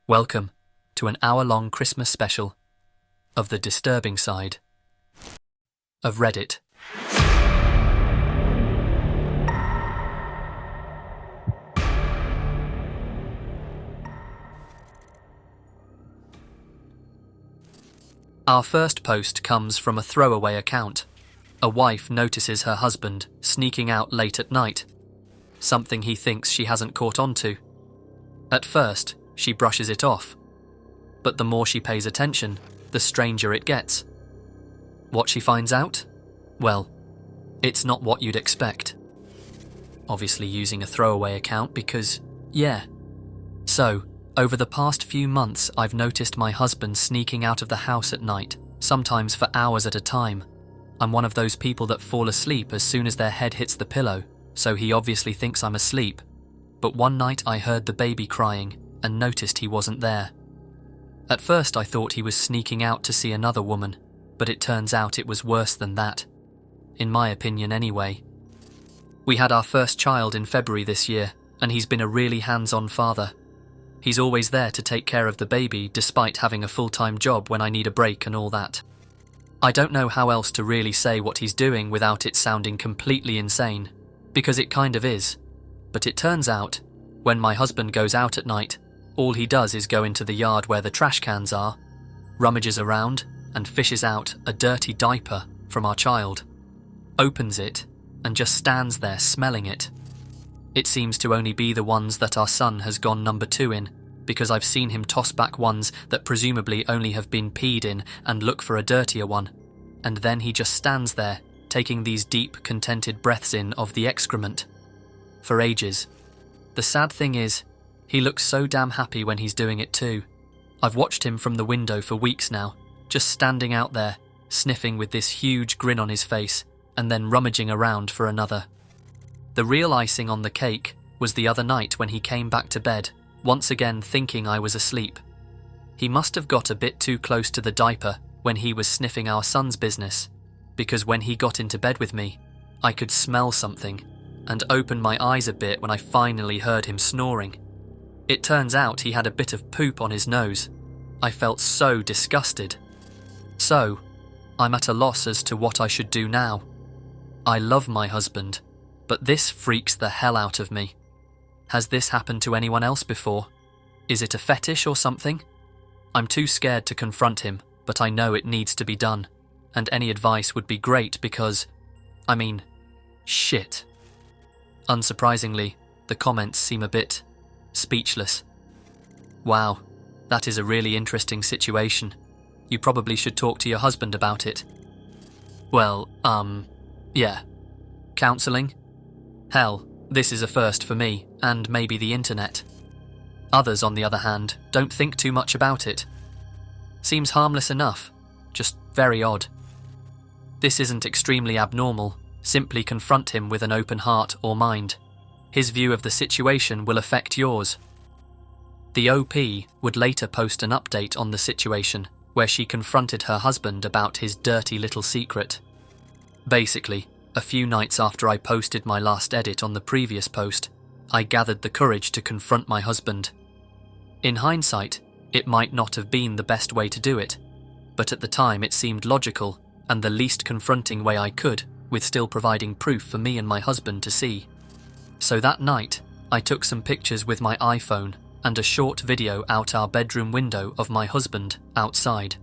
Welcome to an hour-long Christmas special of the disturbing side of Reddit. Our first post comes from a throwaway account. A wife notices her husband sneaking out late at night, something he thinks she hasn't caught on to. At first, she brushes it off, but the more she pays attention, the stranger it gets. What she finds out? Well, it's not what you'd expect. Obviously using a throwaway account because, yeah. So, over the past few months, I've noticed my husband sneaking out of the house at night, sometimes for hours at a time. I'm one of those people that fall asleep as soon as their head hits the pillow, so he obviously thinks I'm asleep. But one night I heard the baby crying and noticed he wasn't there. At first I thought he was sneaking out to see another woman, but it turns out it was worse than that. In my opinion anyway. We had our first child in February this year, and he's been a really hands-on father. He's always there to take care of the baby despite having a full-time job when I need a break and all that. I don't know how else to really say what he's doing without it sounding completely insane, because it kind of is. But it turns out, when my husband goes out at night, all he does is go into the yard where the trash cans are, rummages around, and fishes out a dirty diaper from our child, opens it, and just stands there smelling it. It seems to only be the ones that our son has gone number 2 in, because I've seen him toss back ones that presumably only have been peed in and look for a dirtier one, and then he just stands there, taking these deep, contented breaths in of the excrement. For ages. The sad thing is, he looks so damn happy when he's doing it too. I've watched him from the window for weeks now, just standing out there, sniffing with this huge grin on his face, and then rummaging around for another. The real icing on the cake was the other night when he came back to bed, once again thinking I was asleep. He must have got a bit too close to the diaper when he was sniffing our son's business, because when he got into bed with me, I could smell something, and opened my eyes a bit when I finally heard him snoring. It turns out he had a bit of poop on his nose. I felt so disgusted. So, I'm at a loss as to what I should do now. I love my husband, but this freaks the hell out of me. Has this happened to anyone else before? Is it a fetish or something? I'm too scared to confront him, but I know it needs to be done, and any advice would be great because, shit. Unsurprisingly, the comments seem a bit speechless. Wow, that is a really interesting situation. You probably should talk to your husband about it. Well, yeah. Counselling? Hell, this is a first for me, and maybe the internet. Others, on the other hand, don't think too much about it. Seems harmless enough, just very odd. This isn't extremely abnormal. Simply confront him with an open heart or mind. His view of the situation will affect yours. The OP would later post an update on the situation where she confronted her husband about his dirty little secret. Basically, a few nights after I posted my last edit on the previous post, I gathered the courage to confront my husband. In hindsight, it might not have been the best way to do it, but at the time it seemed logical and the least confronting way I could, with still providing proof for me and my husband to see. So that night, I took some pictures with my iPhone and a short video out our bedroom window of my husband outside.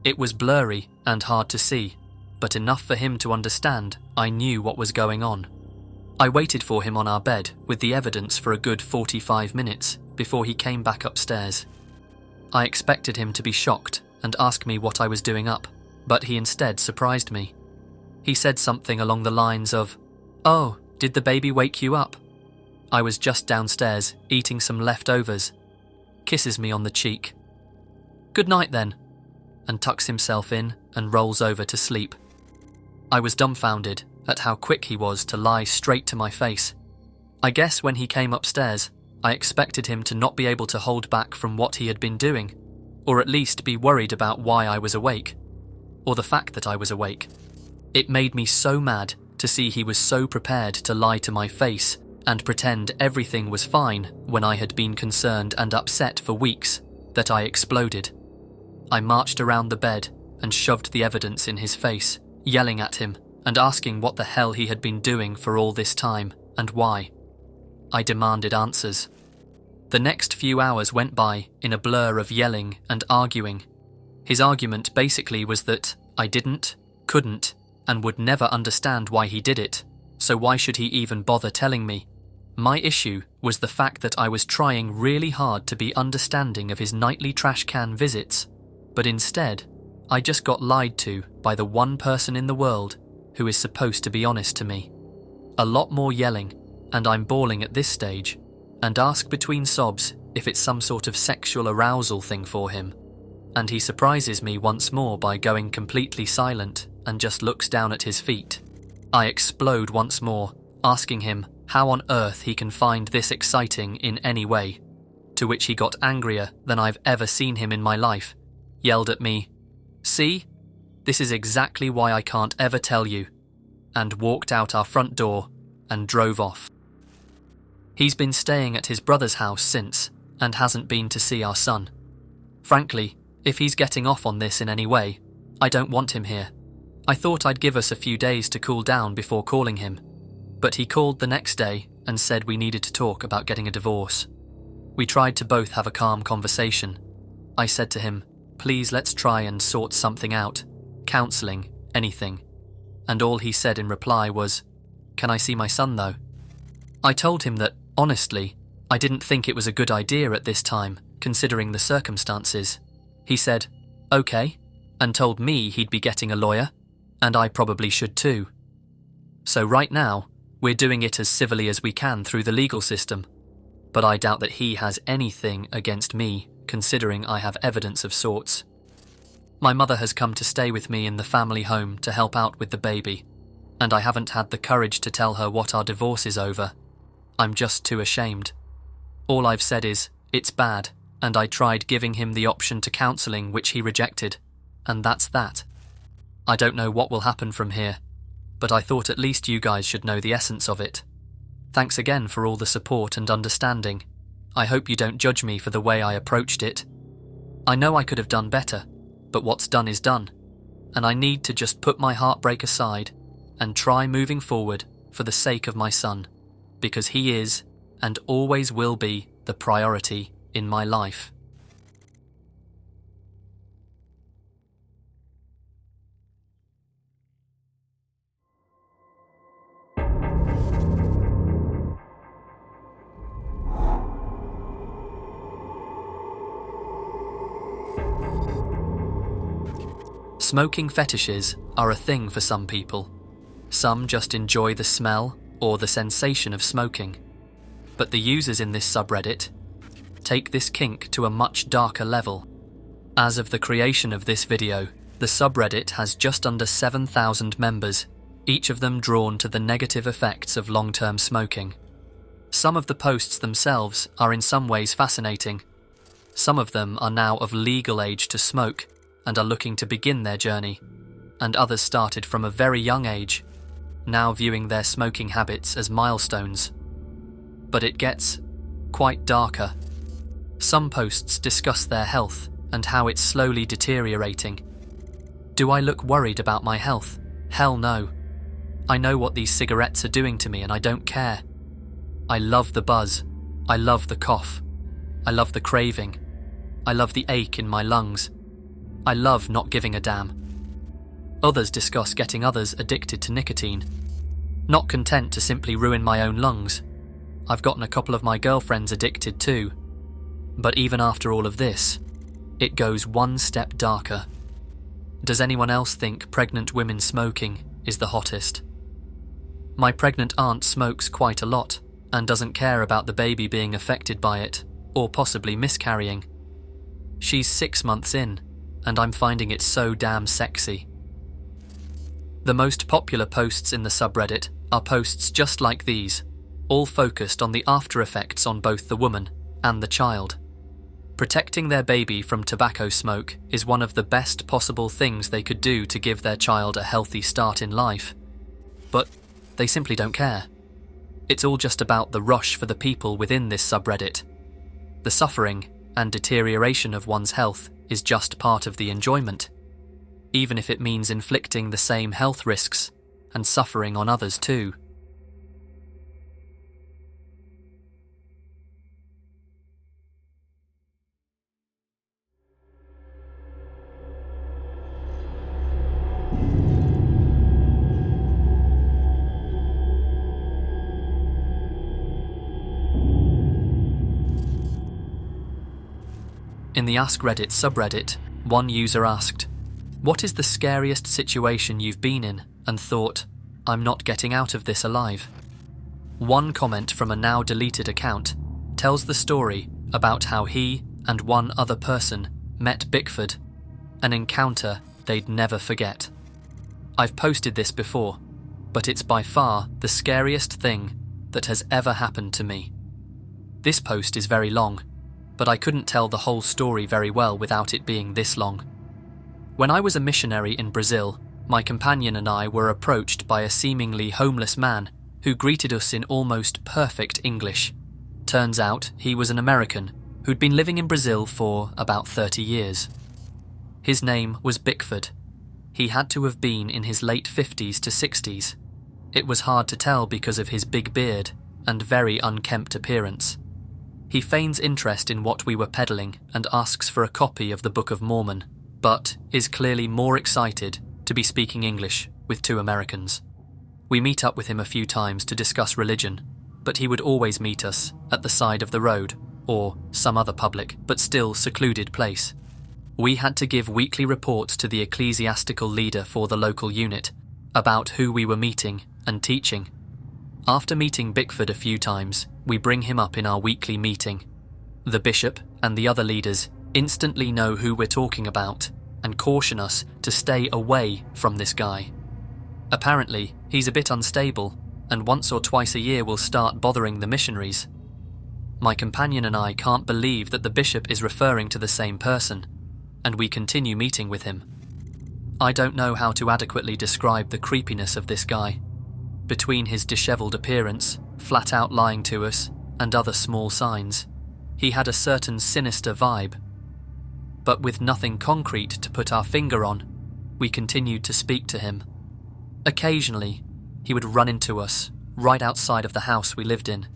It was blurry and hard to see, but enough for him to understand I knew what was going on. I waited for him on our bed with the evidence for a good 45 minutes before he came back upstairs. I expected him to be shocked and ask me what I was doing up, but he instead surprised me. He said something along the lines of, "Oh, did the baby wake you up?" I was just downstairs, eating some leftovers. Kisses me on the cheek. "Good night then," and tucks himself in and rolls over to sleep. I was dumbfounded at how quick he was to lie straight to my face. I guess when he came upstairs, I expected him to not be able to hold back from what he had been doing, or at least be worried about why I was awake, or the fact that I was awake. It made me so mad to see he was so prepared to lie to my face and pretend everything was fine when I had been concerned and upset for weeks that I exploded. I marched around the bed and shoved the evidence in his face, yelling at him and asking what the hell he had been doing for all this time and why. I demanded answers. The next few hours went by in a blur of yelling and arguing. His argument basically was that I didn't, couldn't, and would never understand why he did it, so why should he even bother telling me? My issue was the fact that I was trying really hard to be understanding of his nightly trash can visits, but instead, I just got lied to by the one person in the world who is supposed to be honest to me. A lot more yelling, and I'm bawling at this stage, and ask between sobs if it's some sort of sexual arousal thing for him. And he surprises me once more by going completely silent and just looks down at his feet. I explode once more, asking him how on earth he can find this exciting in any way, to which he got angrier than I've ever seen him in my life, yelled at me, "See? This is exactly why I can't ever tell you," and walked out our front door and drove off. He's been staying at his brother's house since and hasn't been to see our son. Frankly, if he's getting off on this in any way, I don't want him here. I thought I'd give us a few days to cool down before calling him, but he called the next day and said we needed to talk about getting a divorce. We tried to both have a calm conversation. I said to him, please let's try and sort something out, counselling, anything. And all he said in reply was, can I see my son though? I told him that, honestly, I didn't think it was a good idea at this time, considering the circumstances. He said, okay, and told me he'd be getting a lawyer, and I probably should too. So right now, we're doing it as civilly as we can through the legal system, but I doubt that he has anything against me, considering I have evidence of sorts. My mother has come to stay with me in the family home to help out with the baby, and I haven't had the courage to tell her what our divorce is over. I'm just too ashamed. All I've said is, it's bad, and I tried giving him the option to counselling which he rejected, and that's that. I don't know what will happen from here, but I thought at least you guys should know the essence of it. Thanks again for all the support and understanding. I hope you don't judge me for the way I approached it. I know I could have done better, but what's done is done, and I need to just put my heartbreak aside and try moving forward for the sake of my son, because he is, and always will be, the priority in my life. Smoking fetishes are a thing for some people. Some just enjoy the smell or the sensation of smoking. But the users in this subreddit take this kink to a much darker level. As of the creation of this video, the subreddit has just under 7,000 members, each of them drawn to the negative effects of long-term smoking. Some of the posts themselves are in some ways fascinating. Some of them are now of legal age to smoke and are looking to begin their journey, and others started from a very young age, now viewing their smoking habits as milestones. But it gets quite darker. Some posts discuss their health and how it's slowly deteriorating. Do I look worried about my health? Hell no. I know what these cigarettes are doing to me and I don't care. I love the buzz. I love the cough. I love the craving. I love the ache in my lungs. I love not giving a damn. Others discuss getting others addicted to nicotine. Not content to simply ruin my own lungs, I've gotten a couple of my girlfriends addicted too. But even after all of this, it goes one step darker. Does anyone else think pregnant women smoking is the hottest? My pregnant aunt smokes quite a lot and doesn't care about the baby being affected by it or possibly miscarrying. She's 6 months in, and I'm finding it so damn sexy. The most popular posts in the subreddit are posts just like these, all focused on the after effects on both the woman and the child. Protecting their baby from tobacco smoke is one of the best possible things they could do to give their child a healthy start in life. But they simply don't care. It's all just about the rush for the people within this subreddit. The suffering and deterioration of one's health is just part of the enjoyment, even if it means inflicting the same health risks and suffering on others too. In the Ask Reddit subreddit, one user asked, "What is the scariest situation you've been in and thought, I'm not getting out of this alive?" One comment from a now deleted account tells the story about how he and one other person met Bickford, an encounter they'd never forget. I've posted this before, but it's by far the scariest thing that has ever happened to me. This post is very long, but I couldn't tell the whole story very well without it being this long. When I was a missionary in Brazil, my companion and I were approached by a seemingly homeless man who greeted us in almost perfect English. Turns out he was an American who'd been living in Brazil for about 30 years. His name was Bickford. He had to have been in his late 50s to 60s. It was hard to tell because of his big beard and very unkempt appearance. He feigns interest in what we were peddling and asks for a copy of the Book of Mormon, but is clearly more excited to be speaking English with two Americans. We meet up with him a few times to discuss religion, but he would always meet us at the side of the road or some other public but still secluded place. We had to give weekly reports to the ecclesiastical leader for the local unit about who we were meeting and teaching. After meeting Bickford a few times, we bring him up in our weekly meeting. The bishop and the other leaders instantly know who we're talking about and caution us to stay away from this guy. Apparently, he's a bit unstable and once or twice a year will start bothering the missionaries. My companion and I can't believe that the bishop is referring to the same person, and we continue meeting with him. I don't know how to adequately describe the creepiness of this guy. Between his dishevelled appearance, flat out lying to us, and other small signs, he had a certain sinister vibe. But with nothing concrete to put our finger on, we continued to speak to him. Occasionally, he would run into us right outside of the house we lived in.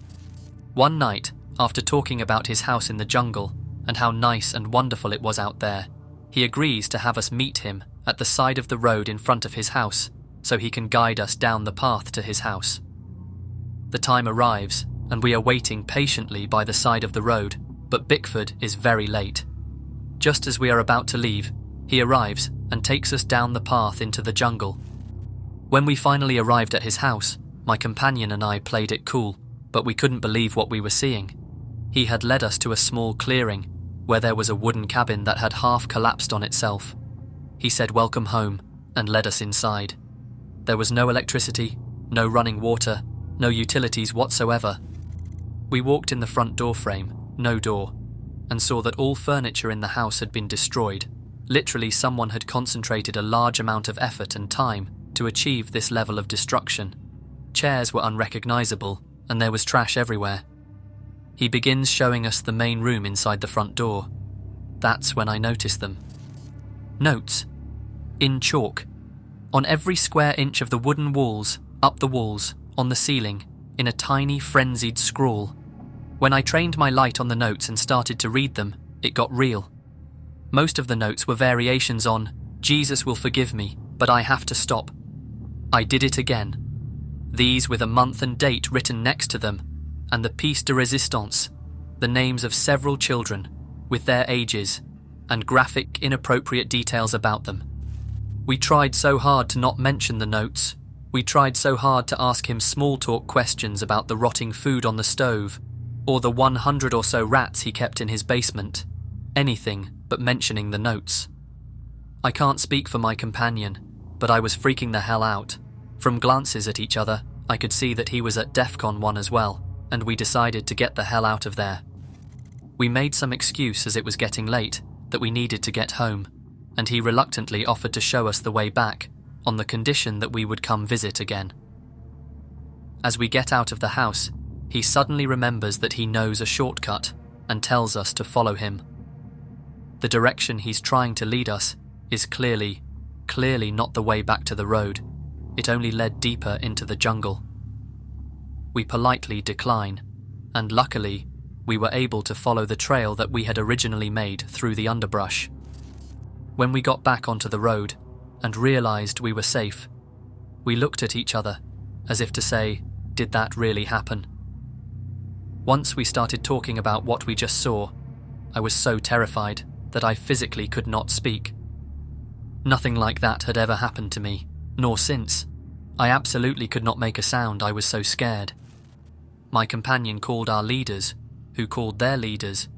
One night, after talking about his house in the jungle and how nice and wonderful it was out there, he agrees to have us meet him at the side of the road in front of his house so he can guide us down the path to his house. The time arrives and we are waiting patiently by the side of the road, but Bickford is very late. Just as we are about to leave, he arrives and takes us down the path into the jungle. When we finally arrived at his house, my companion and I played it cool, but we couldn't believe what we were seeing. He had led us to a small clearing where there was a wooden cabin that had half collapsed on itself. He said welcome home and led us inside. There was no electricity, no running water, no utilities whatsoever. We walked in the front door frame, no door, and saw that all furniture in the house had been destroyed. Literally, someone had concentrated a large amount of effort and time to achieve this level of destruction. Chairs were unrecognizable, and there was trash everywhere. He begins showing us the main room inside the front door. That's when I noticed them. Notes. In chalk. On every square inch of the wooden walls, up the walls, on the ceiling, in a tiny frenzied scrawl. When I trained my light on the notes and started to read them, it got real. Most of the notes were variations on, "Jesus will forgive me, but I have to stop." I did it again. These with a month and date written next to them, and the pièce de résistance, the names of several children, with their ages, and graphic, inappropriate details about them. We tried so hard to not mention the notes. We tried so hard to ask him small talk questions about the rotting food on the stove, or the 100 or so rats he kept in his basement. Anything but mentioning the notes. I can't speak for my companion, but I was freaking the hell out. From glances at each other, I could see that he was at DEFCON 1 as well, and we decided to get the hell out of there. We made some excuse as it was getting late, that we needed to get home, and he reluctantly offered to show us the way back, on the condition that we would come visit again. As we get out of the house, he suddenly remembers that he knows a shortcut, and tells us to follow him. The direction he's trying to lead us is clearly not the way back to the road. It only led deeper into the jungle. We politely decline, and luckily, we were able to follow the trail that we had originally made through the underbrush. When we got back onto the road and realized we were safe, we looked at each other as if to say, did that really happen? Once we started talking about what we just saw, I was so terrified that I physically could not speak. Nothing like that had ever happened to me, nor since. I absolutely could not make a sound, I was so scared. My companion called our leaders, who called their leaders,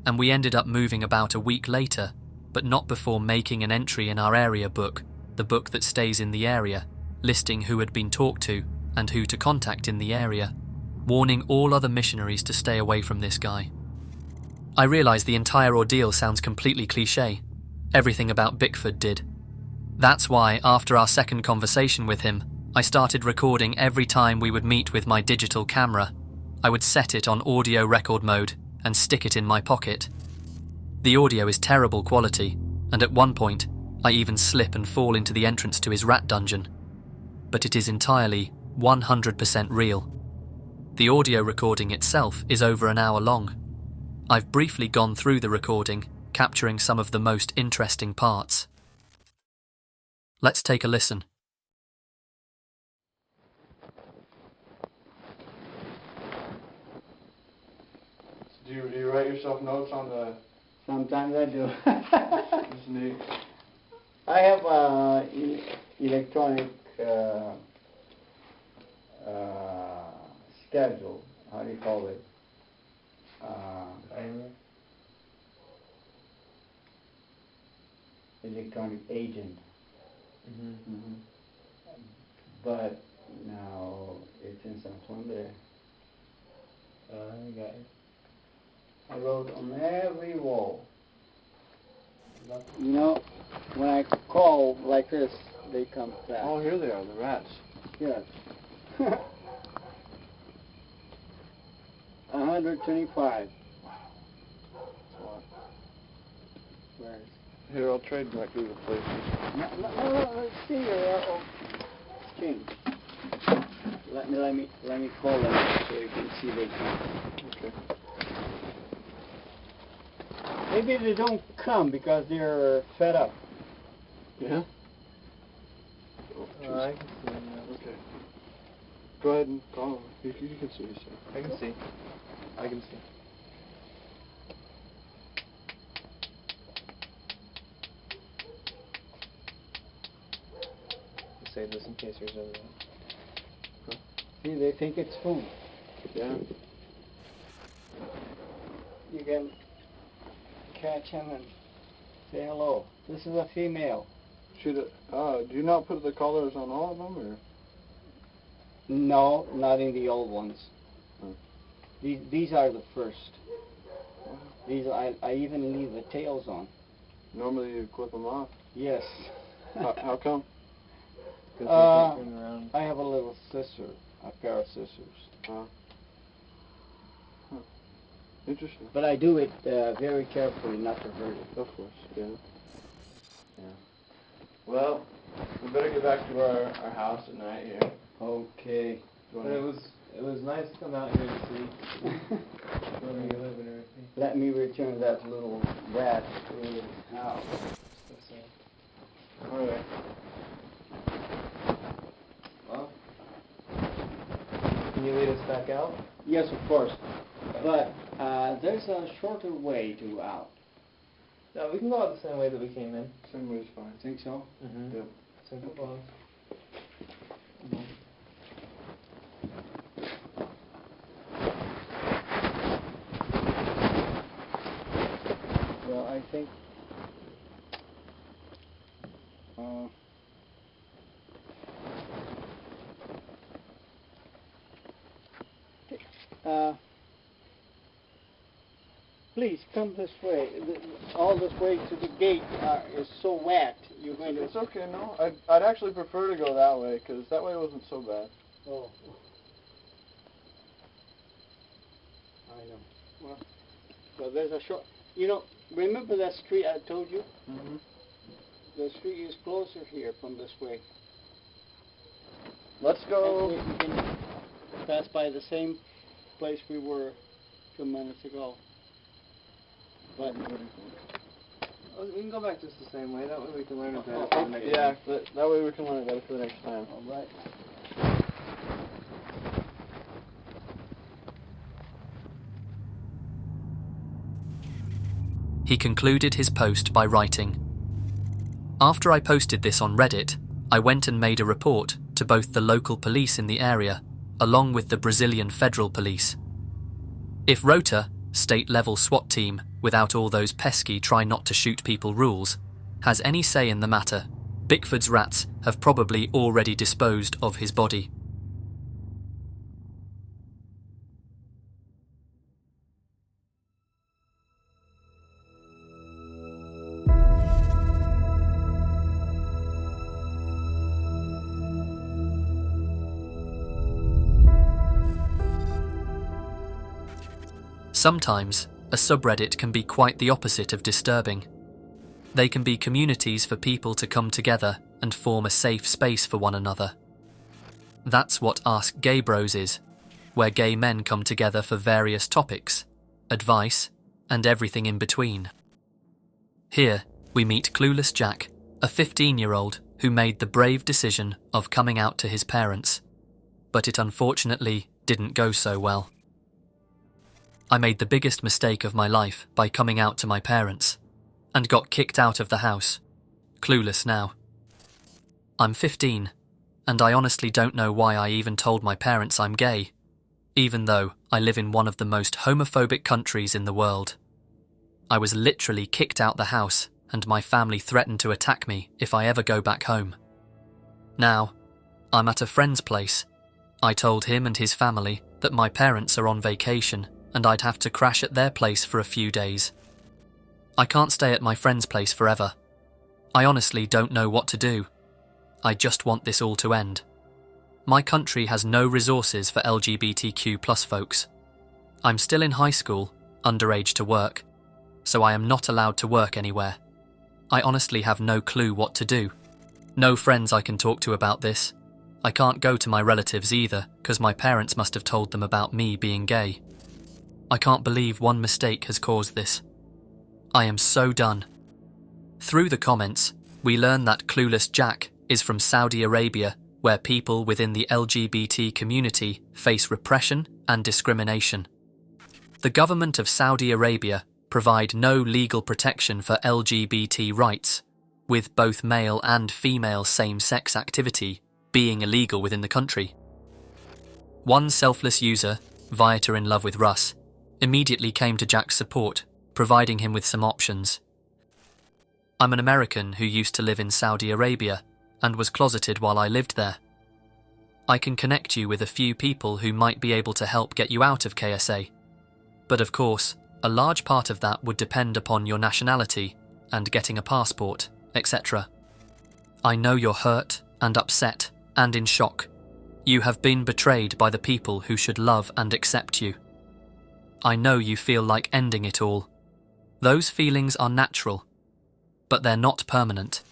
and we ended up moving about a week later, but not before making an entry in our area book, the book that stays in the area, listing who had been talked to and who to contact in the area, warning all other missionaries to stay away from this guy. I realise the entire ordeal sounds completely cliché. Everything about Bickford did. That's why, after our second conversation with him, I started recording every time we would meet with my digital camera. I would set it on audio record mode and stick it in my pocket. The audio is terrible quality, and at one point, I even slip and fall into the entrance to his rat dungeon. But it is entirely 100% real. The audio recording itself is over an hour long. I've briefly gone through the recording, capturing some of the most interesting parts. Let's take a listen. Do you write yourself notes on the... Sometimes I do. That's neat. I have electronic schedule. How do you call it? Electronic agent. But now it's in some form there. I got it. I wrote on every wall. You know, when I call like this, they come back. Oh, here they are, the rats. Yes. 125. Wow. That's a lot. Where is Here, I'll trade back through the places. No, let's see here. Change. Let me call them so you can see they come. Okay. Maybe they don't come because they're fed up. Yeah? Oh, I can see them now. okay. Go ahead and call them. You can see yourself. I can see. I can see. Save this in case there's a... Huh? See, they think it's food. Yeah. You can catch him and say hello. This is a female. Do you not put the collars on all of them, or? No, not in the old ones. Hmm. These are the first. Wow. These I even leave the tails on. Normally you clip them off. Yes. How come? Because they turn around. I have a little scissor, a pair of scissors. Huh. Interesting. But I do it very carefully, not to hurt it. Of course, yeah. Yeah. Well, we better get back to our house at night here. Okay. But it was nice to come out here to see where you live and everything. Let me return that little rat to his house. Alright. Well, can you lead us back out? Yes, of course. But there's a shorter way to out. No, we can go out the same way that we came in. Same way is fine. Think so? Mm-hmm. Yep. Simple close. Well, I think please come this way. All this way to the gate is so wet. You're going to... It's okay, no. I'd actually prefer to go that way, because that way wasn't so bad. Oh. I know. Well, there's a short... You know, Remember that street I told you? Mm-hmm. The street is closer here from this way. Let's go. We can pass by the same place we were 2 minutes ago. But Oh, we can go back just the same way. That way we can learn it better for the next Yeah, time. that way we can learn it better for the next time. all right. He concluded his post by writing, "After I posted this on Reddit, I went and made a report to both the local police in the area, along with the Brazilian Federal Police. If ROTA, state-level SWAT team, without all those pesky try not to shoot people rules, has any say in the matter, Bickford's rats have probably already disposed of his body." Sometimes, a subreddit can be quite the opposite of disturbing. They can be communities for people to come together and form a safe space for one another. That's what Ask Gay Bros is, where gay men come together for various topics, advice, and everything in between. Here, we meet Clueless Jack, a 15-year-old who made the brave decision of coming out to his parents, but it unfortunately didn't go so well. "I made the biggest mistake of my life by coming out to my parents, and got kicked out of the house, clueless now. I'm 15, and I honestly don't know why I even told my parents I'm gay, even though I live in one of the most homophobic countries in the world. I was literally kicked out the house, and my family threatened to attack me if I ever go back home. Now, I'm at a friend's place. I told him and his family that my parents are on vacation and I'd have to crash at their place for a few days. I can't stay at my friend's place forever. I honestly don't know what to do. I just want this all to end. My country has no resources for LGBTQ+ folks. I'm still in high school, underage to work, so I am not allowed to work anywhere. I honestly have no clue what to do. No friends I can talk to about this. I can't go to my relatives either, because my parents must have told them about me being gay. I can't believe one mistake has caused this. I am so done." Through the comments, we learn that Clueless Jack is from Saudi Arabia, where people within the LGBT community face repression and discrimination. The government of Saudi Arabia provide no legal protection for LGBT rights, with both male and female same-sex activity being illegal within the country. One selfless user, Viator in Love with Russ, immediately came to Jack's support, providing him with some options. "I'm an American who used to live in Saudi Arabia and was closeted while I lived there. I can connect you with a few people who might be able to help get you out of KSA. But of course, a large part of that would depend upon your nationality and getting a passport, etc. I know you're hurt and upset and in shock. You have been betrayed by the people who should love and accept you. I know you feel like ending it all. Those feelings are natural, but they're not permanent.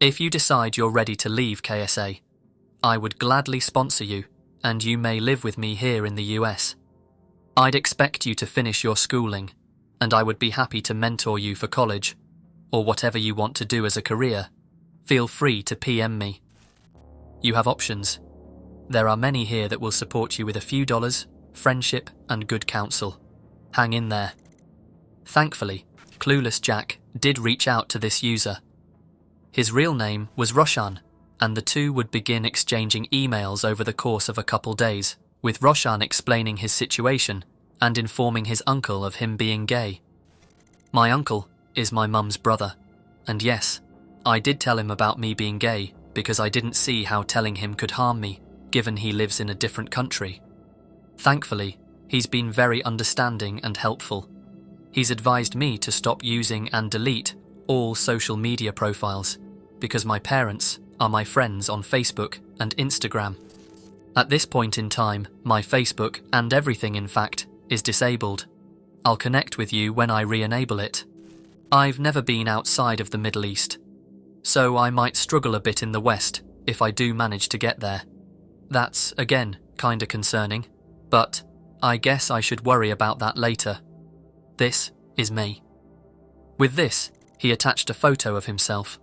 If you decide you're ready to leave KSA, I would gladly sponsor you, and you may live with me here in the US. I'd expect you to finish your schooling, and I would be happy to mentor you for college, or whatever you want to do as a career. Feel free to PM me. You have options. There are many here that will support you with a few dollars, friendship, and good counsel. Hang in there." Thankfully, Clueless Jack did reach out to this user. His real name was Roshan, and the two would begin exchanging emails over the course of a couple days, with Roshan explaining his situation and informing his uncle of him being gay. My uncle is my mum's brother, and yes, I did tell him about me being gay because I didn't see how telling him could harm me, given he lives in a different country. Thankfully, he's been very understanding and helpful. He's advised me to stop using and delete all social media profiles because my parents are my friends on Facebook and Instagram. At this point in time, my Facebook and everything in fact is disabled. I'll connect with you when I re-enable it. I've never been outside of the Middle East, so I might struggle a bit in the West if I do manage to get there. That's, again, kinda concerning, but I guess I should worry about that later. This is me. With this, he attached a photo of himself.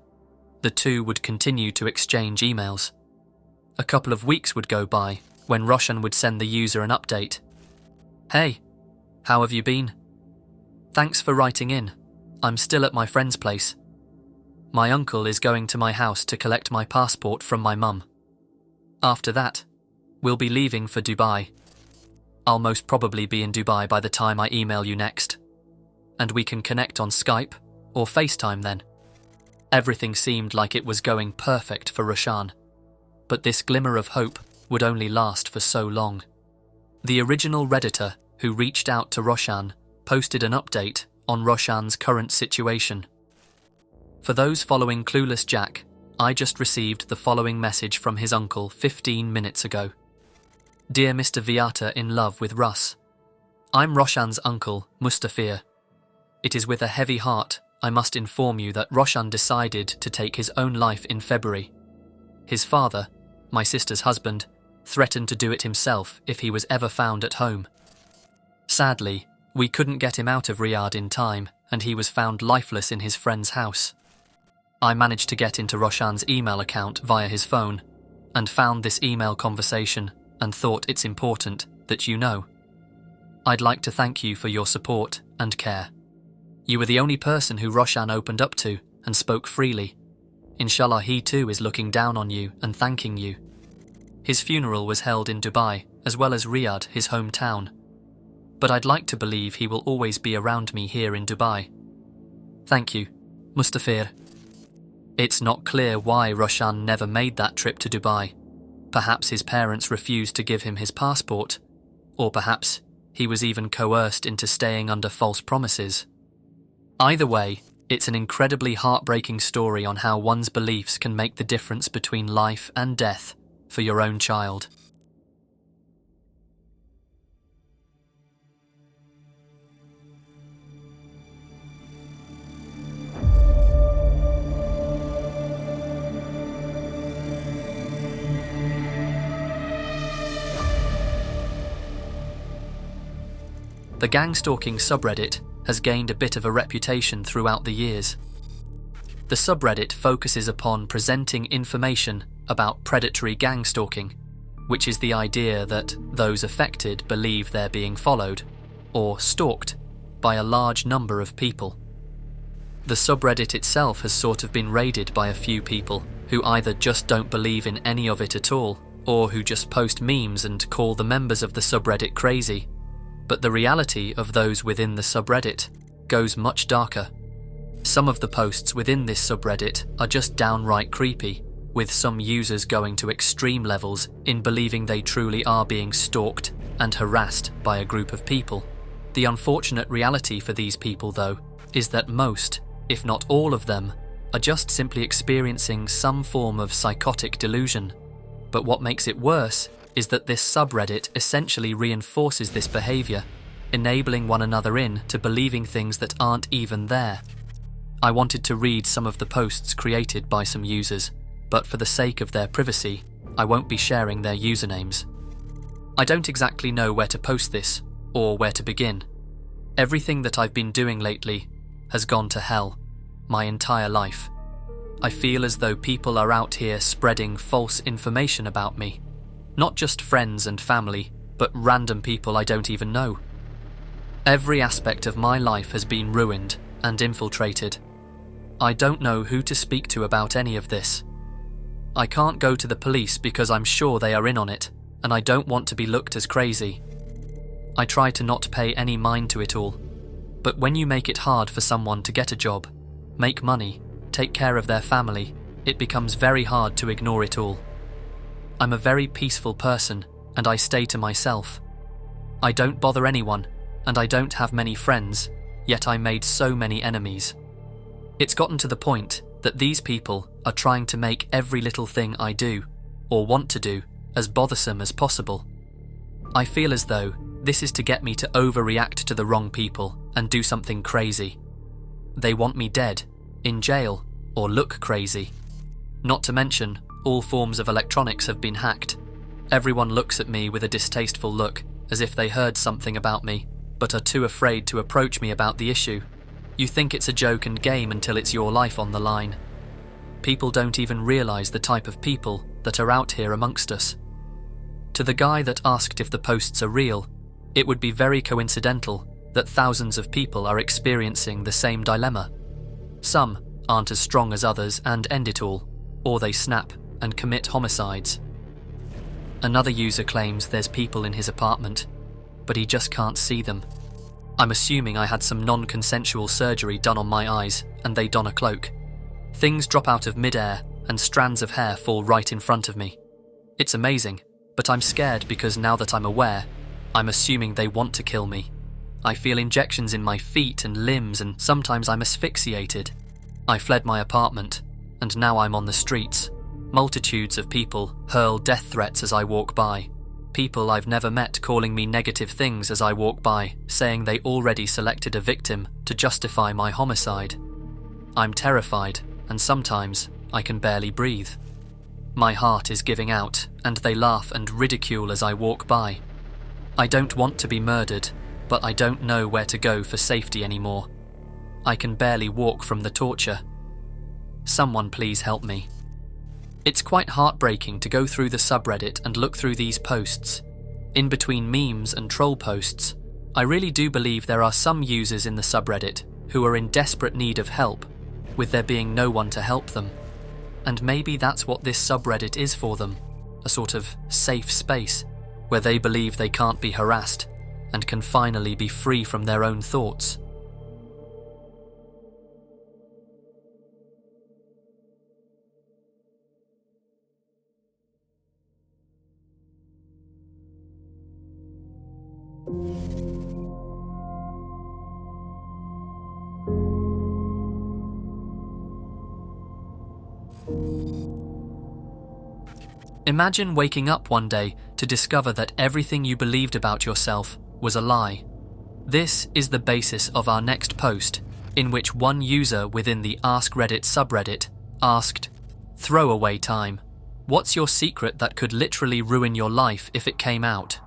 The two would continue to exchange emails. A couple of weeks would go by when Roshan would send the user an update. "Hey, how have you been? Thanks for writing in. I'm still at my friend's place. My uncle is going to my house to collect my passport from my mum. After that, we'll be leaving for Dubai. I'll most probably be in Dubai by the time I email you next. And we can connect on Skype or FaceTime then." Everything seemed like it was going perfect for Roshan, but this glimmer of hope would only last for so long. The original Redditor who reached out to Roshan posted an update on Roshan's current situation. For those following Clueless Jack, I just received the following message from his uncle 15 minutes ago. "Dear Mr. Viata in love with Russ. I'm Roshan's uncle, Mustafir. It is with a heavy heart I must inform you that Roshan decided to take his own life in February. His father, my sister's husband, threatened to do it himself if he was ever found at home. Sadly, we couldn't get him out of Riyadh in time and he was found lifeless in his friend's house. I managed to get into Roshan's email account via his phone and found this email conversation and thought it's important that you know. I'd like to thank you for your support and care. You were the only person who Roshan opened up to and spoke freely. Inshallah, he too is looking down on you and thanking you. His funeral was held in Dubai as well as Riyadh, his hometown. But I'd like to believe he will always be around me here in Dubai. Thank you, Mustafir." It's not clear why Roshan never made that trip to Dubai. Perhaps his parents refused to give him his passport, or perhaps he was even coerced into staying under false promises. Either way, it's an incredibly heartbreaking story on how one's beliefs can make the difference between life and death for your own child. The GangStalking subreddit has gained a bit of a reputation throughout the years. The subreddit focuses upon presenting information about predatory gang stalking, which is the idea that those affected believe they're being followed or stalked by a large number of people. The subreddit itself has sort of been raided by a few people who either just don't believe in any of it at all or who just post memes and call the members of the subreddit crazy. But the reality of those within the subreddit goes much darker. Some of the posts within this subreddit are just downright creepy, with some users going to extreme levels in believing they truly are being stalked and harassed by a group of people. The unfortunate reality for these people, though, is that most, if not all of them, are just simply experiencing some form of psychotic delusion. But what makes it worse is that this subreddit essentially reinforces this behaviour, enabling one another to believing things that aren't even there. I wanted to read some of the posts created by some users, but for the sake of their privacy, I won't be sharing their usernames. I don't exactly know where to post this, or where to begin. Everything that I've been doing lately has gone to hell, my entire life. I feel as though people are out here spreading false information about me. Not just friends and family, but random people I don't even know. Every aspect of my life has been ruined and infiltrated. I don't know who to speak to about any of this. I can't go to the police because I'm sure they are in on it, and I don't want to be looked as crazy. I try to not pay any mind to it all, but when you make it hard for someone to get a job, make money, take care of their family, it becomes very hard to ignore it all. I'm a very peaceful person, and I stay to myself. I don't bother anyone, and I don't have many friends, yet I made so many enemies. It's gotten to the point that these people are trying to make every little thing I do, or want to do, as bothersome as possible. I feel as though this is to get me to overreact to the wrong people and do something crazy. They want me dead, in jail, or look crazy. Not to mention, all forms of electronics have been hacked. Everyone looks at me with a distasteful look, as if they heard something about me, but are too afraid to approach me about the issue. You think it's a joke and game until it's your life on the line. People don't even realise the type of people that are out here amongst us. To the guy that asked if the posts are real, it would be very coincidental that thousands of people are experiencing the same dilemma. Some aren't as strong as others and end it all, or they snap and commit homicides. Another user claims there's people in his apartment, but he just can't see them. I'm assuming I had some non-consensual surgery done on my eyes and they don a cloak. Things drop out of mid-air and strands of hair fall right in front of me. It's amazing, but I'm scared because now that I'm aware, I'm assuming they want to kill me. I feel injections in my feet and limbs and sometimes I'm asphyxiated. I fled my apartment and now I'm on the streets. Multitudes of people hurl death threats as I walk by. People I've never met calling me negative things as I walk by, saying they already selected a victim to justify my homicide. I'm terrified, and sometimes I can barely breathe. My heart is giving out, and they laugh and ridicule as I walk by. I don't want to be murdered, but I don't know where to go for safety anymore. I can barely walk from the torture. Someone please help me. It's quite heartbreaking to go through the subreddit and look through these posts. In between memes and troll posts, I really do believe there are some users in the subreddit who are in desperate need of help, with there being no one to help them. And maybe that's what this subreddit is for them, a sort of safe space, where they believe they can't be harassed and can finally be free from their own thoughts. Imagine waking up one day to discover that everything you believed about yourself was a lie. This is the basis of our next post, in which one user within the Ask Reddit subreddit asked, "Throwaway time. What's your secret that could literally ruin your life if it came out?"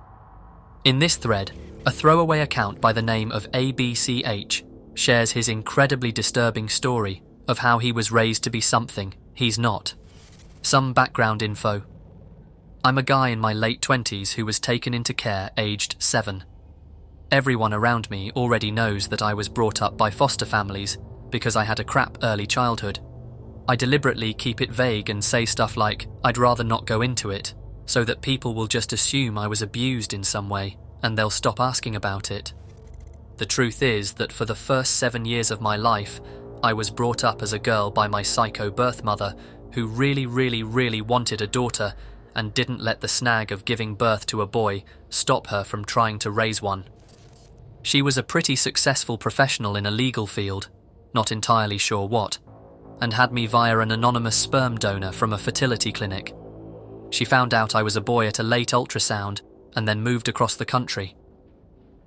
In this thread, a throwaway account by the name of ABCH shares his incredibly disturbing story of how he was raised to be something he's not. Some background info. I'm a guy in my late 20s who was taken into care aged 7. Everyone around me already knows that I was brought up by foster families because I had a crap early childhood. I deliberately keep it vague and say stuff like, I'd rather not go into it, so that people will just assume I was abused in some way and they'll stop asking about it. The truth is that for the first 7 years of my life, I was brought up as a girl by my psycho birth mother who really wanted a daughter and didn't let the snag of giving birth to a boy stop her from trying to raise one. She was a pretty successful professional in a legal field, not entirely sure what, and had me via an anonymous sperm donor from a fertility clinic. She found out I was a boy at a late ultrasound and then moved across the country.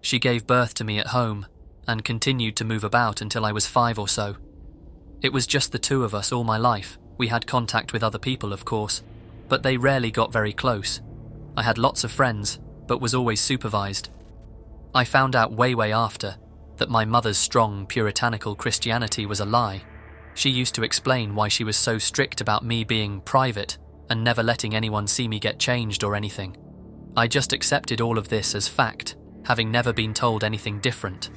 She gave birth to me at home and continued to move about until I was 5 or so. It was just the two of us all my life. We had contact with other people, of course, but they rarely got very close. I had lots of friends, but was always supervised. I found out way after that my mother's strong puritanical Christianity was a lie. She used to explain why she was so strict about me being private and never letting anyone see me get changed or anything. I just accepted all of this as fact, having never been told anything different.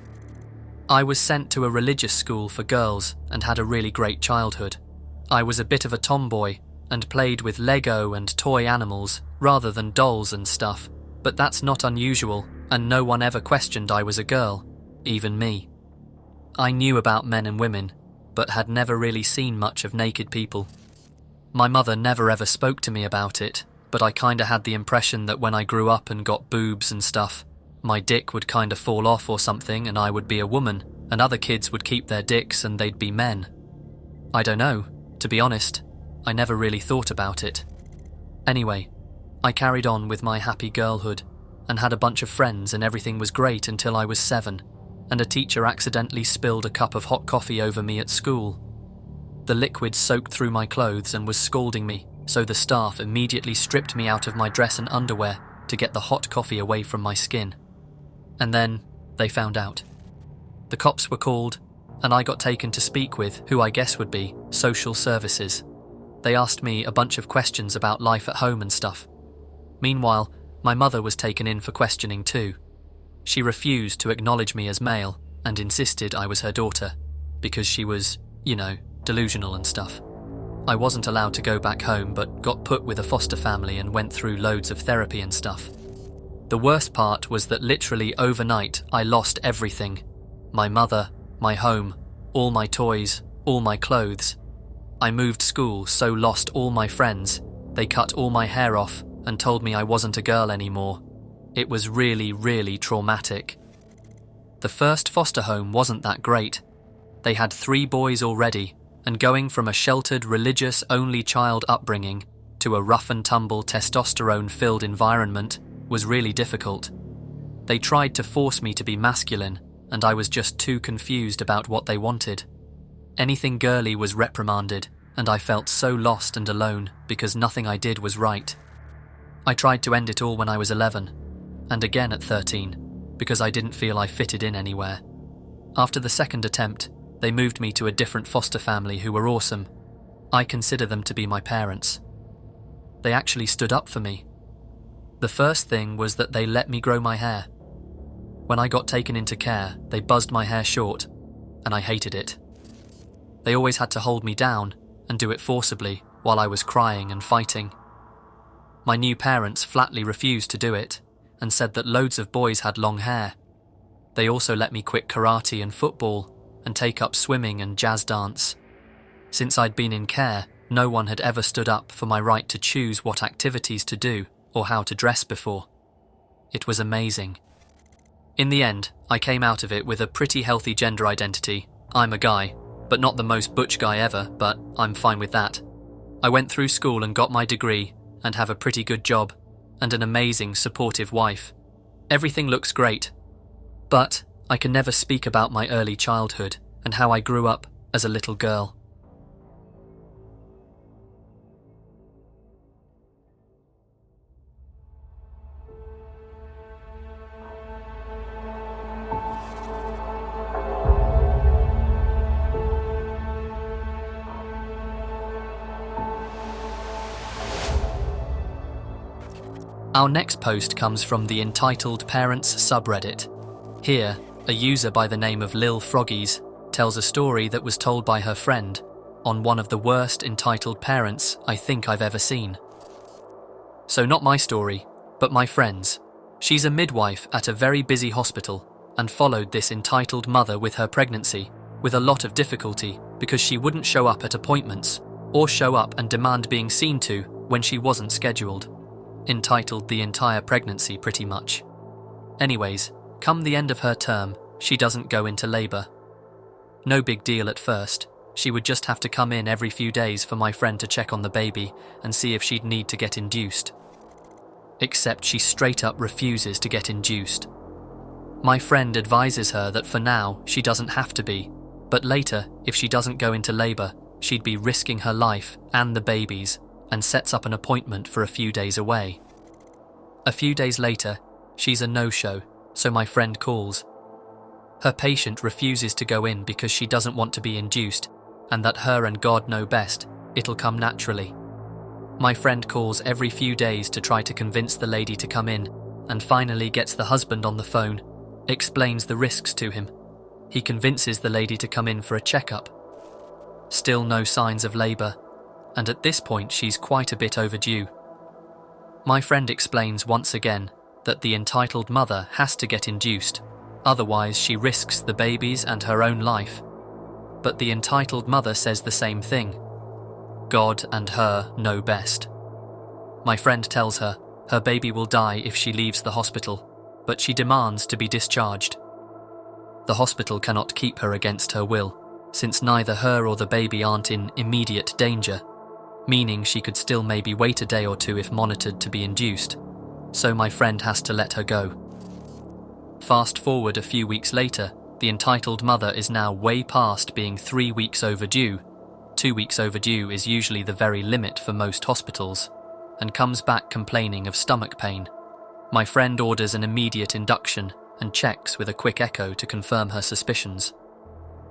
I was sent to a religious school for girls and had a really great childhood. I was a bit of a tomboy and played with Lego and toy animals rather than dolls and stuff, but that's not unusual and no one ever questioned I was a girl, even me. I knew about men and women, but had never really seen much of naked people. My mother never ever spoke to me about it, but I kinda had the impression that when I grew up and got boobs and stuff, my dick would kinda fall off or something and I would be a woman, and other kids would keep their dicks and they'd be men. I don't know, to be honest. I never really thought about it. Anyway, I carried on with my happy girlhood and had a bunch of friends and everything was great until I was 7. and a teacher accidentally spilled a cup of hot coffee over me at school. The liquid soaked through my clothes and was scalding me, so the staff immediately stripped me out of my dress and underwear to get the hot coffee away from my skin. And then they found out. The cops were called, and I got taken to speak with who I guess would be social services. They asked me a bunch of questions about life at home and stuff. Meanwhile, my mother was taken in for questioning too. She refused to acknowledge me as male and insisted I was her daughter, because she was, delusional and stuff. I wasn't allowed to go back home but got put with a foster family and went through loads of therapy and stuff. The worst part was that literally overnight I lost everything. My mother, my home, all my toys, all my clothes. I moved school, so lost all my friends. They cut all my hair off and told me I wasn't a girl anymore. It was really, really traumatic. The first foster home wasn't that great. They had 3 boys already, and going from a sheltered, religious, only child upbringing to a rough-and-tumble, testosterone-filled environment was really difficult. They tried to force me to be masculine, and I was just too confused about what they wanted. Anything girly was reprimanded, and I felt so lost and alone because nothing I did was right. I tried to end it all when I was 11, and again at 13, because I didn't feel I fitted in anywhere. After the second attempt, they moved me to a different foster family who were awesome. I consider them to be my parents. They actually stood up for me. The first thing was that they let me grow my hair. When I got taken into care, they buzzed my hair short, and I hated it. They always had to hold me down and do it forcibly while I was crying and fighting. My new parents flatly refused to do it and said that loads of boys had long hair. They also let me quit karate and football and take up swimming and jazz dance. Since I'd been in care, no one had ever stood up for my right to choose what activities to do or how to dress before. It was amazing. In the end, I came out of it with a pretty healthy gender identity. I'm a guy, but not the most butch guy ever, but I'm fine with that. I went through school and got my degree and have a pretty good job and an amazing, supportive wife. Everything looks great, but I can never speak about my early childhood and how I grew up as a little girl. Our next post comes from the entitled Parents subreddit. Here, a user by the name of Lil Froggies tells a story that was told by her friend on one of the worst entitled parents I think I've ever seen. So not my story, but my friend's. She's a midwife at a very busy hospital and followed this entitled mother with her pregnancy with a lot of difficulty because she wouldn't show up at appointments or show up and demand being seen to when she wasn't scheduled. Entitled the entire pregnancy pretty much. Anyways, come the end of her term, she doesn't go into labour. No big deal at first. She would just have to come in every few days for my friend to check on the baby and see if she'd need to get induced. Except she straight up refuses to get induced. My friend advises her that for now she doesn't have to be, but later, if she doesn't go into labour, she'd be risking her life and the baby's, and sets up an appointment for a few days away. A few days later, she's a no-show, so my friend calls. Her patient refuses to go in because she doesn't want to be induced, and that her and God know best, it'll come naturally. My friend calls every few days to try to convince the lady to come in, and finally gets the husband on the phone, explains the risks to him. He convinces the lady to come in for a checkup. Still no signs of labour, and at this point she's quite a bit overdue. My friend explains once again that the entitled mother has to get induced, otherwise she risks the baby's and her own life. But the entitled mother says the same thing. God and her know best. My friend tells her her baby will die if she leaves the hospital, but she demands to be discharged. The hospital cannot keep her against her will, since neither her or the baby aren't in immediate danger, meaning she could still maybe wait a day or two if monitored to be induced, so my friend has to let her go. Fast forward a few weeks later, The entitled mother is now way past being 3 weeks overdue. 2 weeks overdue is usually the very limit for most hospitals, and comes back complaining of stomach pain. My friend orders an immediate induction and checks with a quick echo to confirm her suspicions.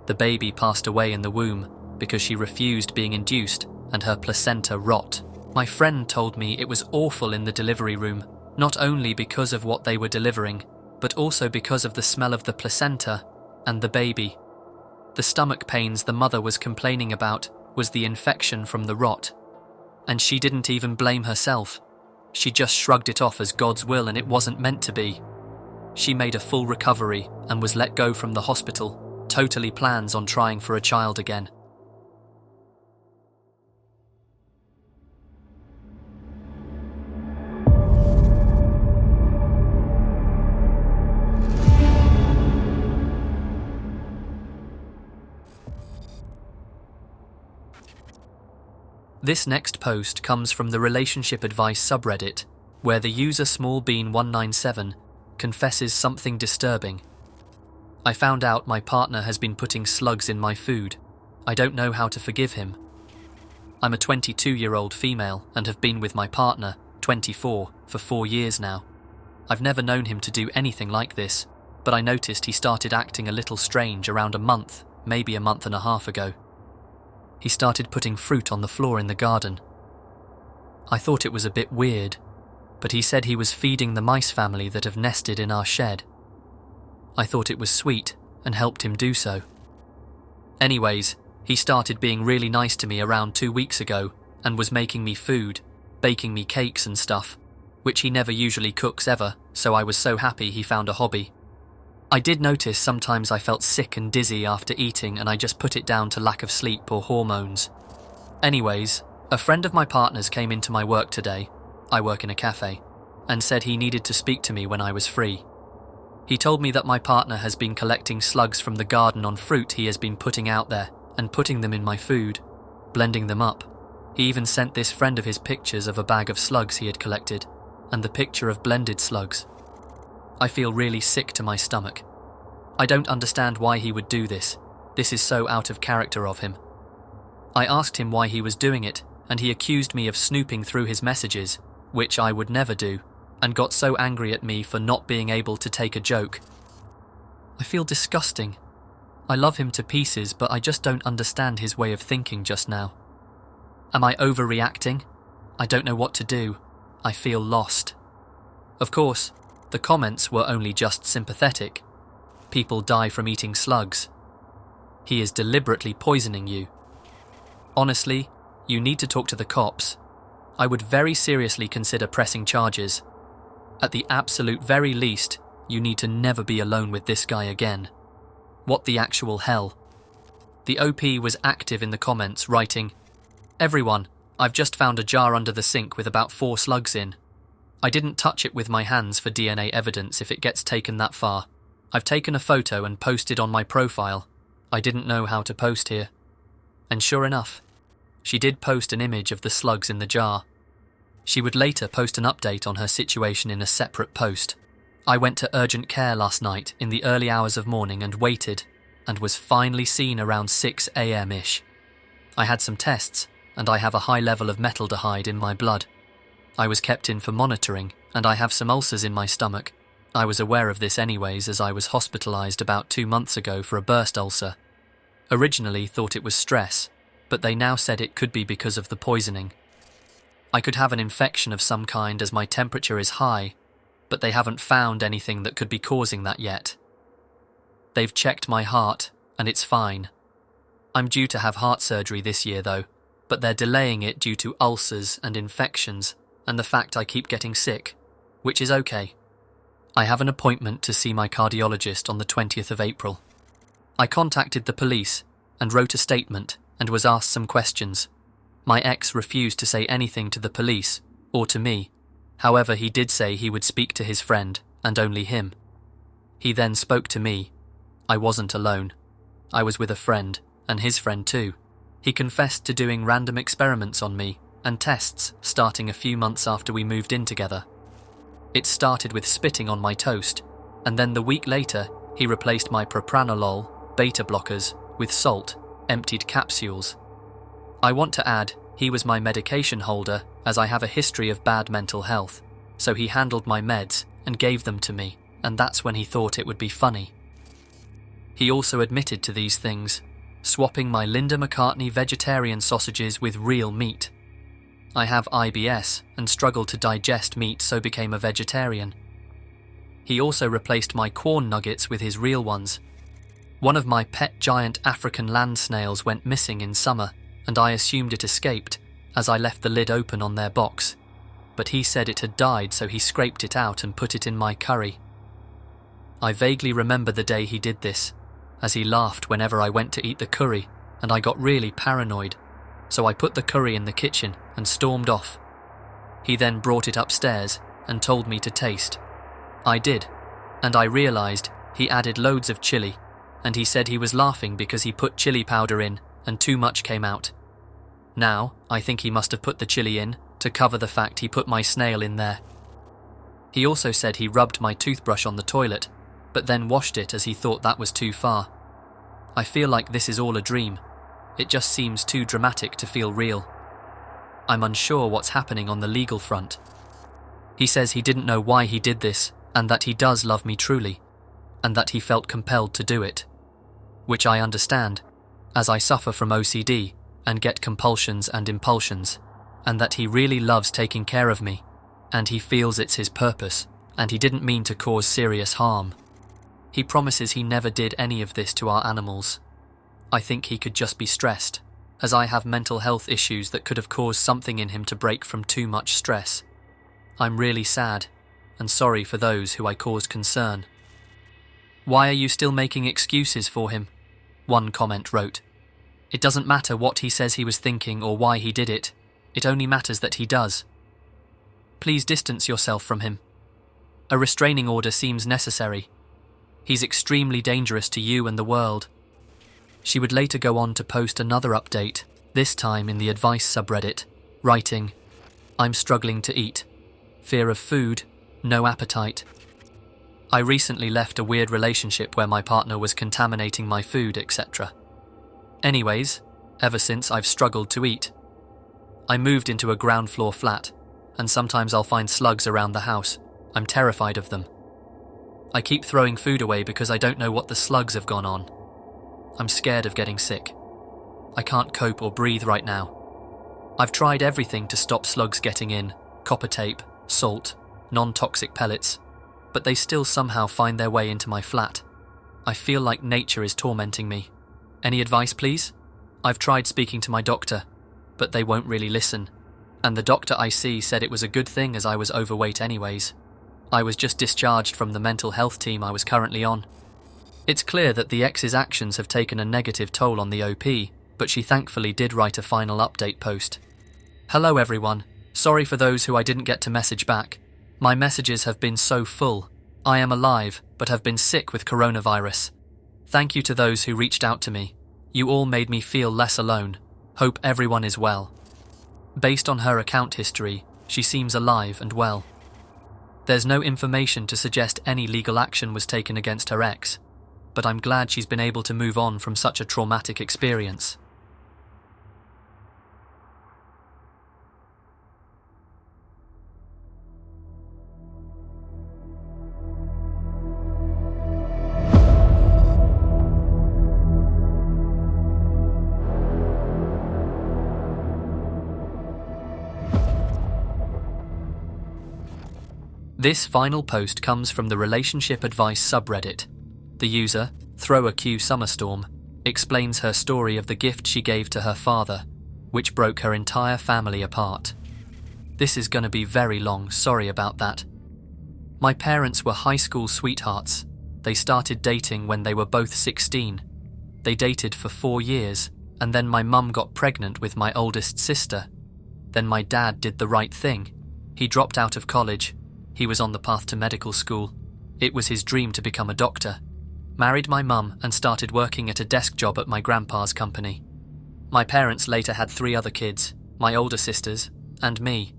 The baby passed away in the womb because she refused being induced and her placenta rot. My friend told me it was awful in the delivery room, not only because of what they were delivering, but also because of the smell of the placenta and the baby. The stomach pains the mother was complaining about was the infection from the rot. And she didn't even blame herself. She just shrugged it off as God's will and it wasn't meant to be. She made a full recovery and was let go from the hospital, totally plans on trying for a child again. This next post comes from the Relationship Advice subreddit, where the user smallbean197 confesses something disturbing. I found out my partner has been putting slugs in my food. I don't know how to forgive him. I'm a 22-year-old female and have been with my partner, 24, for 4 years now. I've never known him to do anything like this, but I noticed he started acting a little strange around a month, maybe a month and a half ago. He started putting fruit on the floor in the garden. I thought it was a bit weird, but he said he was feeding the mice family that have nested in our shed. I thought it was sweet and helped him do so. Anyways, he started being really nice to me around 2 weeks ago and was making me food, baking me cakes and stuff, which he never usually cooks ever, so I was so happy he found a hobby. I did notice sometimes I felt sick and dizzy after eating and I just put it down to lack of sleep or hormones. Anyways, a friend of my partner's came into my work today, I work in a cafe, and said he needed to speak to me when I was free. He told me that my partner has been collecting slugs from the garden on fruit he has been putting out there and putting them in my food, blending them up. He even sent this friend of his pictures of a bag of slugs he had collected and the picture of blended slugs. I feel really sick to my stomach. I don't understand why he would do this. This is so out of character of him. I asked him why he was doing it, and he accused me of snooping through his messages, which I would never do, and got so angry at me for not being able to take a joke. I feel disgusting. I love him to pieces, but I just don't understand his way of thinking just now. Am I overreacting? I don't know what to do. I feel lost. Of course, the comments were only just sympathetic. People die from eating slugs. He is deliberately poisoning you. Honestly, you need to talk to the cops. I would very seriously consider pressing charges. At the absolute very least, you need to never be alone with this guy again. What the actual hell? The OP was active in the comments, writing, "Everyone, I've just found a jar under the sink with about 4 slugs in. I didn't touch it with my hands for DNA evidence if it gets taken that far. I've taken a photo and posted on my profile. I didn't know how to post here." And sure enough, she did post an image of the slugs in the jar. She would later post an update on her situation in a separate post. I went to urgent care last night in the early hours of morning and waited, and was finally seen around 6 a.m.-ish. I had some tests, and I have a high level of metaldehyde in my blood. I was kept in for monitoring, and I have some ulcers in my stomach. I was aware of this anyways as I was hospitalised about 2 months ago for a burst ulcer. Originally thought it was stress, but they now said it could be because of the poisoning. I could have an infection of some kind as my temperature is high, but they haven't found anything that could be causing that yet. They've checked my heart, and it's fine. I'm due to have heart surgery this year though, but they're delaying it due to ulcers and infections and the fact I keep getting sick, which is okay. I have an appointment to see my cardiologist on the 20th of April. I contacted the police and wrote a statement and was asked some questions. My ex refused to say anything to the police or to me. However, he did say he would speak to his friend and only him. He then spoke to me. I wasn't alone. I was with a friend and his friend too. He confessed to doing random experiments on me and tests starting a few months after we moved in together. It started with spitting on my toast, and then the week later, He replaced my propranolol, beta blockers, with salt, emptied capsules. I want to add, he was my medication holder as I have a history of bad mental health, so he handled my meds and gave them to me, and that's when he thought it would be funny. He also admitted to these things, swapping my Linda McCartney vegetarian sausages with real meat. I have IBS and struggled to digest meat, so became a vegetarian. He also replaced my corn nuggets with his real ones. One of my pet giant African land snails went missing in summer, and I assumed it escaped as I left the lid open on their box. But he said it had died, so he scraped it out and put it in my curry. I vaguely remember the day he did this, as he laughed whenever I went to eat the curry, and I got really paranoid, so I put the curry in the kitchen and stormed off. He then brought it upstairs and told me to taste. I did, and I realised he added loads of chili, and he said he was laughing because he put chili powder in and too much came out. Now, I think he must have put the chili in to cover the fact he put my snail in there. He also said he rubbed my toothbrush on the toilet, but then washed it as he thought that was too far. I feel like this is all a dream. It just seems too dramatic to feel real. I'm unsure what's happening on the legal front. He says he didn't know why he did this, and that he does love me truly, and that he felt compelled to do it. Which I understand, as I suffer from OCD and get compulsions and impulsions, and that he really loves taking care of me, and he feels it's his purpose, and he didn't mean to cause serious harm. He promises he never did any of this to our animals. I think he could just be stressed, as I have mental health issues that could have caused something in him to break from too much stress. I'm really sad, and sorry for those who I caused concern. Why are you still making excuses for him? One comment wrote. It doesn't matter what he says he was thinking or why he did it. It only matters that he does. Please distance yourself from him. A restraining order seems necessary. He's extremely dangerous to you and the world. She would later go on to post another update, this time in the advice subreddit, writing, I'm struggling to eat. Fear of food, no appetite. I recently left a weird relationship where my partner was contaminating my food, etc. Anyways, ever since I've struggled to eat. I moved into a ground floor flat, and sometimes I'll find slugs around the house. I'm terrified of them. I keep throwing food away because I don't know what the slugs have gone on. I'm scared of getting sick. I can't cope or breathe right now. I've tried everything to stop slugs getting in, copper tape, salt, non-toxic pellets, but they still somehow find their way into my flat. I feel like nature is tormenting me. Any advice, please? I've tried speaking to my doctor, but they won't really listen, and the doctor I see said it was a good thing as I was overweight anyways. I was just discharged from the mental health team I was currently on. It's clear that the ex's actions have taken a negative toll on the OP, but she thankfully did write a final update post. Hello everyone, sorry for those who I didn't get to message back. My messages have been so full. I am alive, but have been sick with coronavirus. Thank you to those who reached out to me. You all made me feel less alone. Hope everyone is well. Based on her account history, she seems alive and well. There's no information to suggest any legal action was taken against her ex, but I'm glad she's been able to move on from such a traumatic experience. This final post comes from the relationship advice subreddit. The user, ThrowAQSummerstorm, explains her story of the gift she gave to her father, which broke her entire family apart. This is going to be very long, sorry about that. My parents were high school sweethearts. They started dating when they were both 16. They dated for 4 years, and then my mum got pregnant with my oldest sister. Then my dad did the right thing. He dropped out of college. He was on the path to medical school. It was his dream to become a doctor. Married my mum and started working at a desk job at my grandpa's company. My parents later had 3 other kids, my older sisters, and me.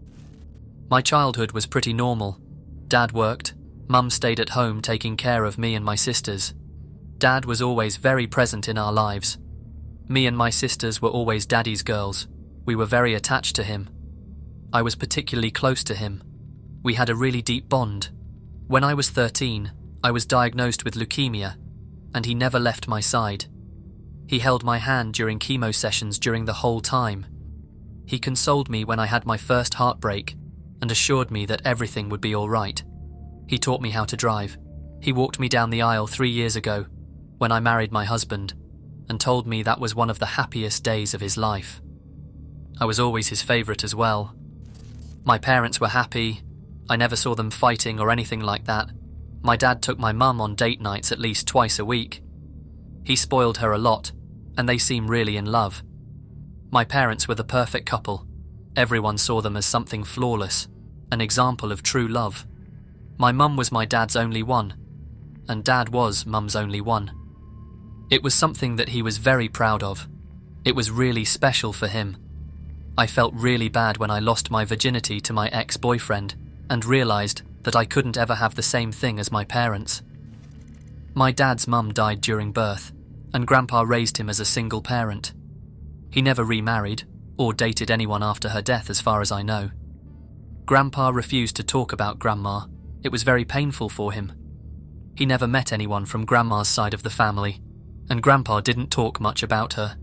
My childhood was pretty normal. Dad worked, Mum stayed at home taking care of me and my sisters, Dad was always very present in our lives. Me and my sisters were always Daddy's girls. We were very attached to him. I was particularly close to him. We had a really deep bond. When I was 13, I was diagnosed with leukemia, and he never left my side. He held my hand during chemo sessions during the whole time. He consoled me when I had my first heartbreak and assured me that everything would be all right. He taught me how to drive. He walked me down the aisle 3 years ago when I married my husband and told me that was one of the happiest days of his life. I was always his favourite as well. My parents were happy. I never saw them fighting or anything like that. My dad took my mum on date nights at least twice a week. He spoiled her a lot, and they seem really in love. My parents were the perfect couple. Everyone saw them as something flawless, an example of true love. My mum was my dad's only one, and dad was mum's only one. It was something that he was very proud of. It was really special for him. I felt really bad when I lost my virginity to my ex-boyfriend and realised that I couldn't ever have the same thing as my parents. My dad's mum died during birth, and Grandpa raised him as a single parent. He never remarried or dated anyone after her death as far as I know. Grandpa refused to talk about Grandma. It was very painful for him. He never met anyone from Grandma's side of the family, and Grandpa didn't talk much about her.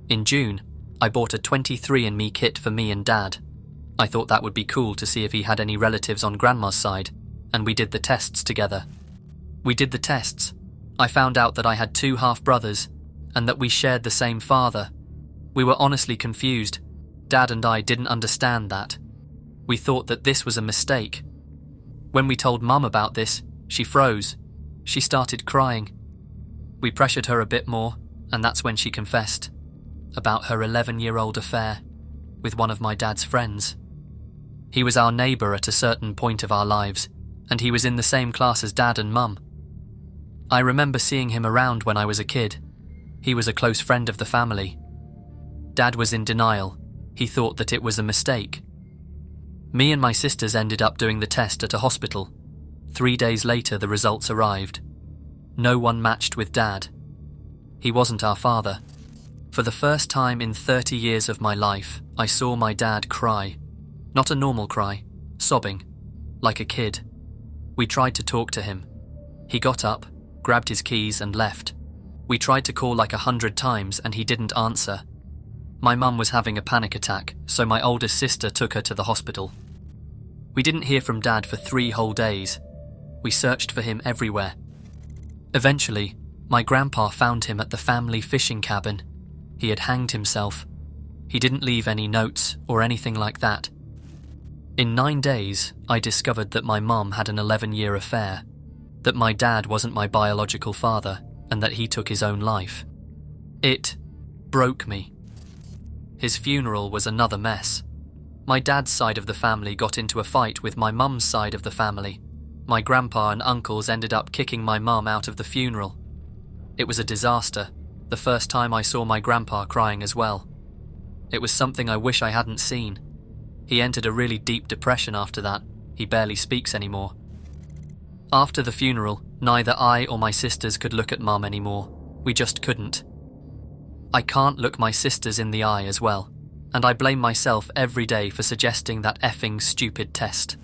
In June, I bought a 23andMe kit for me and Dad. I thought that would be cool to see if he had any relatives on Grandma's side, and we did the tests together. We did the tests. I found out that I had 2 half-brothers, and that we shared the same father. We were honestly confused. Dad and I didn't understand that. We thought that this was a mistake. When we told Mum about this, she froze. She started crying. We pressured her a bit more, and that's when she confessed about her 11-year-old affair with one of my dad's friends. He was our neighbour at a certain point of our lives, and he was in the same class as Dad and Mum. I remember seeing him around when I was a kid. He was a close friend of the family. Dad was in denial. He thought that it was a mistake. Me and my sisters ended up doing the test at a hospital. 3 days later, the results arrived. No one matched with Dad. He wasn't our father. For the first time in 30 years of my life, I saw my dad cry. Not a normal cry, sobbing, like a kid. We tried to talk to him. He got up, grabbed his keys and left. We tried to call like 100 times and he didn't answer. My mum was having a panic attack, so my oldest sister took her to the hospital. We didn't hear from Dad for 3 whole days. We searched for him everywhere. Eventually, my grandpa found him at the family fishing cabin. He had hanged himself. He didn't leave any notes or anything like that. In 9 days, I discovered that my mum had an 11-year affair, that my dad wasn't my biological father, and that he took his own life. It broke me. His funeral was another mess. My dad's side of the family got into a fight with my mum's side of the family. My grandpa and uncles ended up kicking my mum out of the funeral. It was a disaster, the first time I saw my grandpa crying as well. It was something I wish I hadn't seen. He entered a really deep depression after that. He barely speaks anymore. After the funeral, neither I or my sisters could look at Mum anymore. We just couldn't. I can't look my sisters in the eye as well, and I blame myself every day for suggesting that effing stupid test.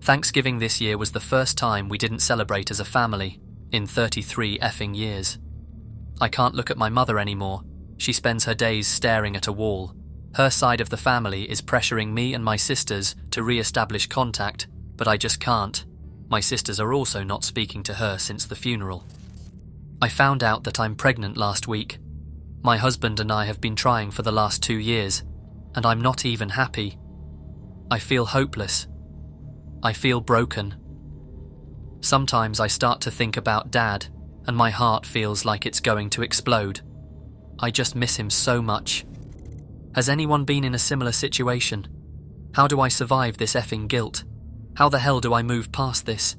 Thanksgiving this year was the first time we didn't celebrate as a family in 33 effing years. I can't look at my mother anymore. She spends her days staring at a wall. Her side of the family is pressuring me and my sisters to re-establish contact, but I just can't. My sisters are also not speaking to her since the funeral. I found out that I'm pregnant last week. My husband and I have been trying for the last 2 years, and I'm not even happy. I feel hopeless. I feel broken. Sometimes I start to think about Dad, and my heart feels like it's going to explode. I just miss him so much. Has anyone been in a similar situation? How do I survive this effing guilt? How the hell do I move past this?